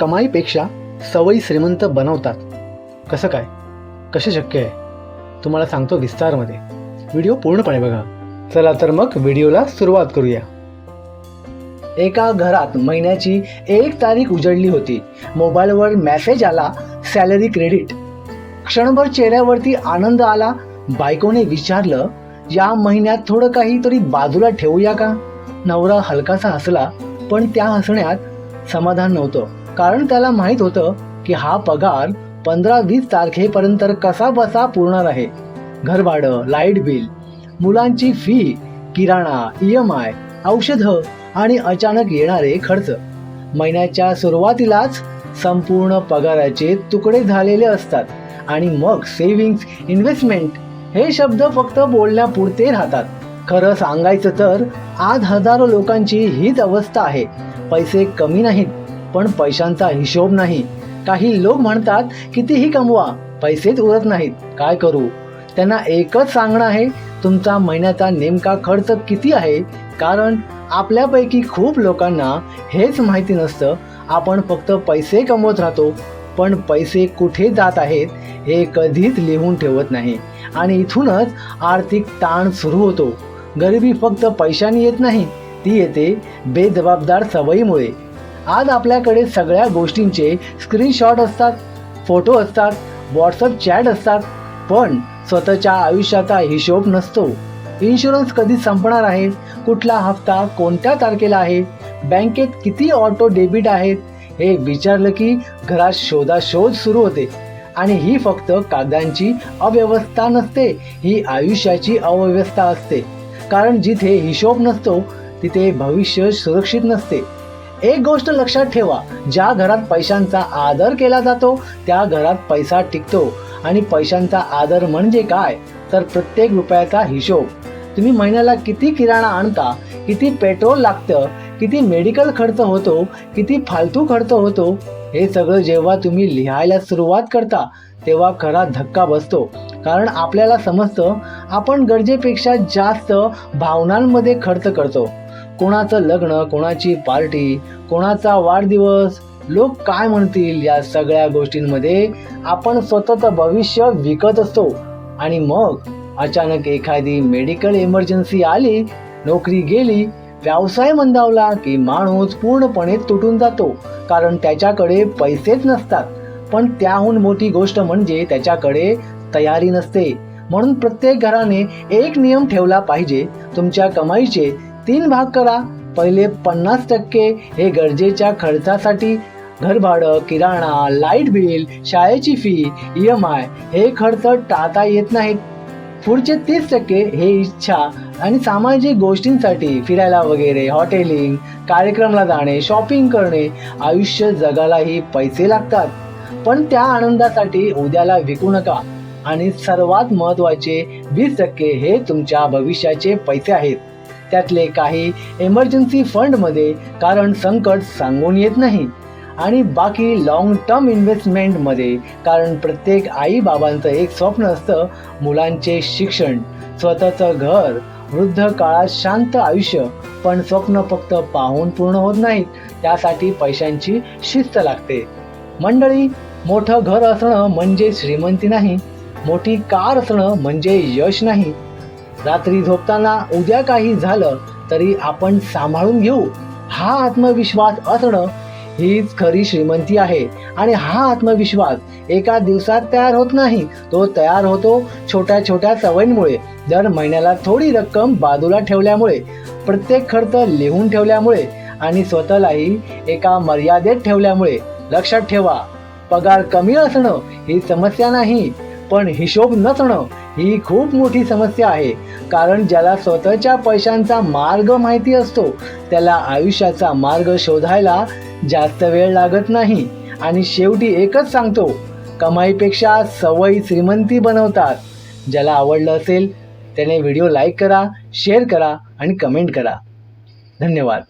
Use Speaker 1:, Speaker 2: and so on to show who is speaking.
Speaker 1: कमाईपेक्षा सवयी श्रीमंत बनवतात. कसं काय, कसे शक्य आहे, तुम्हाला सांगतो विस्तारमध्ये. व्हिडिओ पूर्णपणे बघा. चला तर मग व्हिडिओला सुरुवात करूया. एका घरात महिन्याची 1 तारीख उजळली होती. मोबाईलवर मेसेज आला, सॅलरी क्रेडिट. क्षणभर चेहऱ्यावरती आनंद आला. बायकोने विचारलं, या महिन्यात थोडं काहीतरी बाजूला ठेवूया का? नवरा हलकासा हसला, पण त्या हसण्यात समाधान नव्हतं. कारण त्याला माहीत होतं की हा पगार 15-20 तारखेपर्यंत कसा बसा पुरणार आहे. घरभाडं, लाईट बिल, मुलांची फी, किराणा, EMI, औषधं आणि अचानक येणारे खर्च. महिन्याच्या सुरुवातीलाच संपूर्ण पगाराचे तुकडे झालेले असतात आणि मग सेव्हिंग्स, इन्व्हेस्टमेंट हे शब्द फक्त बोलण्यापुरते राहतात. खरं सांगायचं तर आज हजारो लोकांची हीच अवस्था आहे. पैसे कमी नाहीत, पण पैशांचा हिशोब नाही. काही लोक म्हणतात कितीही कमवा, पैसेच उरत नाहीत. काय करू? त्यांना एकच सांगणं आहे, तुमचा महिन्याचा नेमका खर्च किती आहे? कारण आपल्यापैकी खूप लोकांना हेच माहिती नसतं. आपण फक्त पैसे कमवत राहतो, पण पैसे कुठे जात आहेत हे कधीच लिहून ठेवत नाही. आणि इथूनच आर्थिक ताण सुरू होतो. गरिबी फक्त पैशाने येत नाही, ती येते बेजबाबदार सवयीमुळे. आज आपल्याकडे सगळ्या गोष्टींचे स्क्रीनशॉट असतात, फोटो असतात, व्हॉट्सअप चॅट असतात, पण स्वतःच्या आयुष्याचा हिशोब नसतो. इन्शुरन्स कधी संपणार आहे, कुठला हप्ता कोणत्या तारखेला आहे, बँकेत किती ऑटो डेबिट आहेत, हे विचारलं की घरात शोधाशोध सुरू होते. आणि ही फक्त कागदांची अव्यवस्था नसते, ही आयुष्याची अव्यवस्था असते. कारण जिथे हिशोब नसतो तिथे भविष्य सुरक्षित नसते. एक गोष्ट लक्षात ठेवा, ज्या घरात पैशांचा आदर केला जातो त्या घरात पैसा टिकतो. आणि पैशांचा आदर म्हणजे काय, तर प्रत्येक रुपयाचा हिशोब. तुम्ही महिन्याला किती किराणा आणता, किती पेट्रोल लागतं, किती मेडिकल खर्च होतो, किती फालतू खर्च होतो, हे सगळं जेव्हा तुम्ही लिहायला सुरुवात करता तेव्हा खरा धक्का बसतो. कारण आपल्याला समजतं आपण गरजेपेक्षा जास्त भावनांमध्ये खर्च करतो. कोणाचं लग्न, कोणाची पार्टी, कोणाचा वाढदिवस, लोक काय म्हणतील, या सगळ्या गोष्टींमध्ये आपण स्वतःचं भविष्य विकत असतो. आणि मग अचानक एखादी मेडिकल इमर्जन्सी आली, नोकरी गेली, व्यवसाय मंदावला की माणूस पूर्णपणे तुटून जातो. कारण त्याच्याकडे पैसेच नसतात. पण त्याहून मोठी गोष्ट म्हणजे त्याच्याकडे तयारी नसते. म्हणून प्रत्येक घराने एक नियम ठेवला पाहिजे, तुमच्या कमाईचे 3 भाग करा. पहिले 50% हे गरजेच्या खर्चासाठी, घरभाडं, किराणा, लाईट बिल, शाळेची फी, EMI हे खर्च टाळता येत नाहीत. पुढचे 30% हे इच्छा आणि सामाजिक गोष्टींसाठी, फिरायला वगैरे, हॉटेलिंग, कार्यक्रमला जाणे, शॉपिंग करणे. आयुष्य जगालाही पैसे लागतात, पण त्या आनंदासाठी उद्याला विकू नका. आणि सर्वात महत्त्वाचे 20% हे तुमच्या भविष्याचे पैसे आहेत. त्यातले काही इमर्जन्सी फंडमध्ये, कारण संकट सांगून येत नाही. आणि बाकी लॉंग टर्म इन्व्हेस्टमेंटमध्ये, कारण प्रत्येक आई बाबांचं एक स्वप्न असतं, मुलांचे शिक्षण, स्वतःचं घर, वृद्ध काळात शांत आयुष्य. पण स्वप्न फक्त पाहून पूर्ण होत नाहीत, त्यासाठी पैशांची शिस्त लागते. मंडळी, मोठं घर असणं म्हणजे श्रीमंती नाही, मोठी कार असणं म्हणजे यश नाही. रात्री झोपताना उद्या काही झालं तरी आपण सांभाळून घेऊ, हा आत्मविश्वास असणं हीच खरी श्रीमंती आहे. आणि हा आत्मविश्वास एका दिवसात तयार होत नाही, तो तयार होतो छोट्या छोट्या सवयींमुळे. दर महिन्याला थोडी रक्कम बाजूला ठेवल्यामुळे, प्रत्येक खर्च लिहून ठेवल्यामुळे आणि स्वतःलाही एका मर्यादेत ठेवल्यामुळे. लक्षात ठेवा, पगार कमी असणं ही समस्या नाही, पण हिशोब नसणं ही खूप मोठी समस्या आहे. कारण ज्याला स्वतःच्या पैशांचा मार्ग माहिती असतो त्याला आयुष्याचा मार्ग शोधायला जास्त वेळ लागत नाही. आणि शेवटी एकच सांगतो, कमाईपेक्षा सवयी श्रीमंती बनवतात. ज्याला आवडलं असेल त्याने व्हिडिओ लाईक करा, शेअर करा आणि कमेंट करा. धन्यवाद.